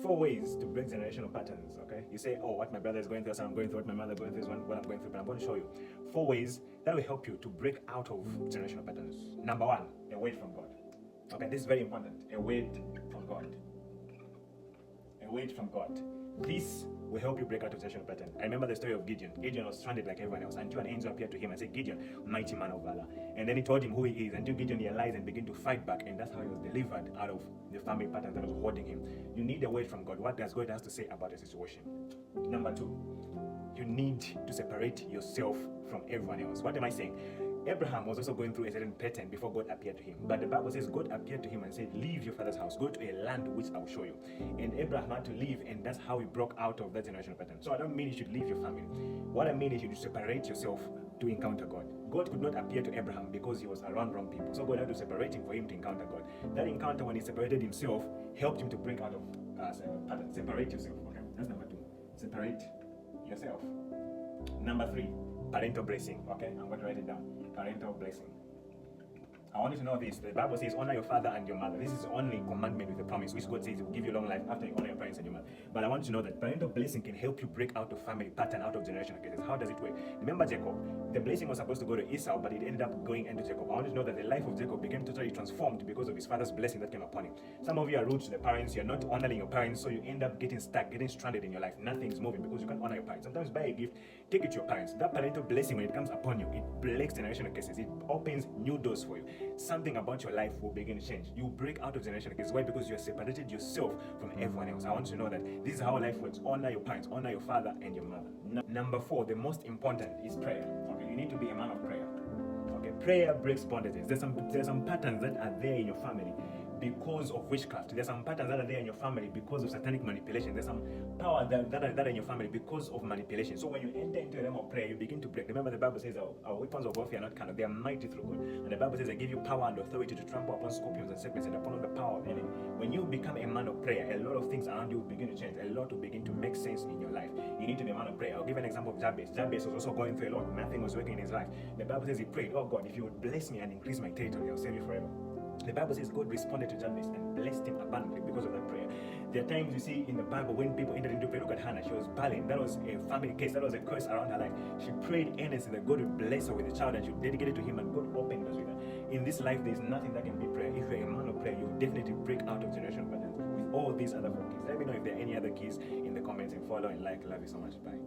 4 ways to break generational patterns. Okay, you say, oh, what my brother is going through, I'm going through, what my mother is going through, is what I'm going through, but I'm going to show you 4 ways that will help you to break out of generational patterns. Number 1, a word from God. Okay, this is very important. A word from God. A word from God. This will help you break out of generational pattern. I remember the story of Gideon. Gideon was stranded like everyone else until an angel appeared to him and said, Gideon, mighty man of valor. And then he told him who he is until Gideon realized and began to fight back, and that's how he was delivered out of the family pattern that was holding him. You need a word from God. What does God has to say about the situation? Number 2, you need to separate yourself from everyone else. What am I saying? Abraham was also going through a certain pattern before God appeared to him. But the Bible says God appeared to him and said, leave your father's house, go to a land which I'll show you. And Abraham had to leave, and that's how he broke out of that generational pattern. So I don't mean you should leave your family. What I mean is you should separate yourself to encounter God. God could not appear to Abraham because he was around wrong people. So God had to separate him for him to encounter God. That encounter, when he separated himself, helped him to break out of pattern. Separate yourself. Okay, that's number 2. Separate yourself. Number 3, parental blessing. Okay, I'm going to write it down. Parental blessing. I want you to know this. The Bible says, honor your father and your mother. This is only commandment with a promise, which God says He will give you long life after you honor your parents and your mother. But I want you to know that parental blessing can help you break out of family pattern, out of generational cases. How does it work? Remember Jacob. The blessing was supposed to go to Esau, but it ended up going into Jacob. I want you to know that the life of Jacob became totally transformed because of his father's blessing that came upon him. Some of you are rude to the parents. You're not honoring your parents, so you end up getting stuck, getting stranded in your life. Nothing's moving because you can't honor your parents. Sometimes buy a gift, take it to your parents. That parental blessing, when it comes upon you, it breaks generational cases. It opens new doors for you. Something about your life will begin to change. You break out of generational cases. Why? Because you have separated yourself from everyone else. I want you to know that this is how life works. Honor your parents, honor your father and your mother. Number 4, the most important is prayer. Okay, you need to be a man of prayer. Okay, prayer breaks bondages. There's some patterns that are there in your family because of witchcraft. There's some patterns that are there in your family because of satanic manipulation. There's some power that are in your family because of manipulation. So when you enter into the realm of prayer, you begin to break. Remember, the Bible says our weapons of warfare are not carnal, they are mighty through God. And the Bible says, I give you power and authority to trample upon scorpions and serpents and upon all the power of the enemy. When you become a man of prayer, a lot of things around you will begin to change. A lot will begin to make sense in your life. You need to be a man of prayer. I'll give an example of Jabez. Jabez was also going through a lot. Nothing was working in his life. The Bible says he prayed, oh God, if you would bless me and increase my territory, I'll save you forever. The Bible says God responded to Jabez and blessed him abundantly because of that prayer. There are times you see in the Bible when people entered into prayer. Look at Hannah, she was barren. That was a family case. That was a curse around her life. She prayed earnestly that God would bless her with a child and she would dedicate it to Him, and God opened doors with her. In this life, there is nothing that can be prayer. If you're a man of prayer, you will definitely break out of generational patterns with all these other 4 keys. Let me know if there are any other keys in the comments, and follow and like. Love you so much. Bye.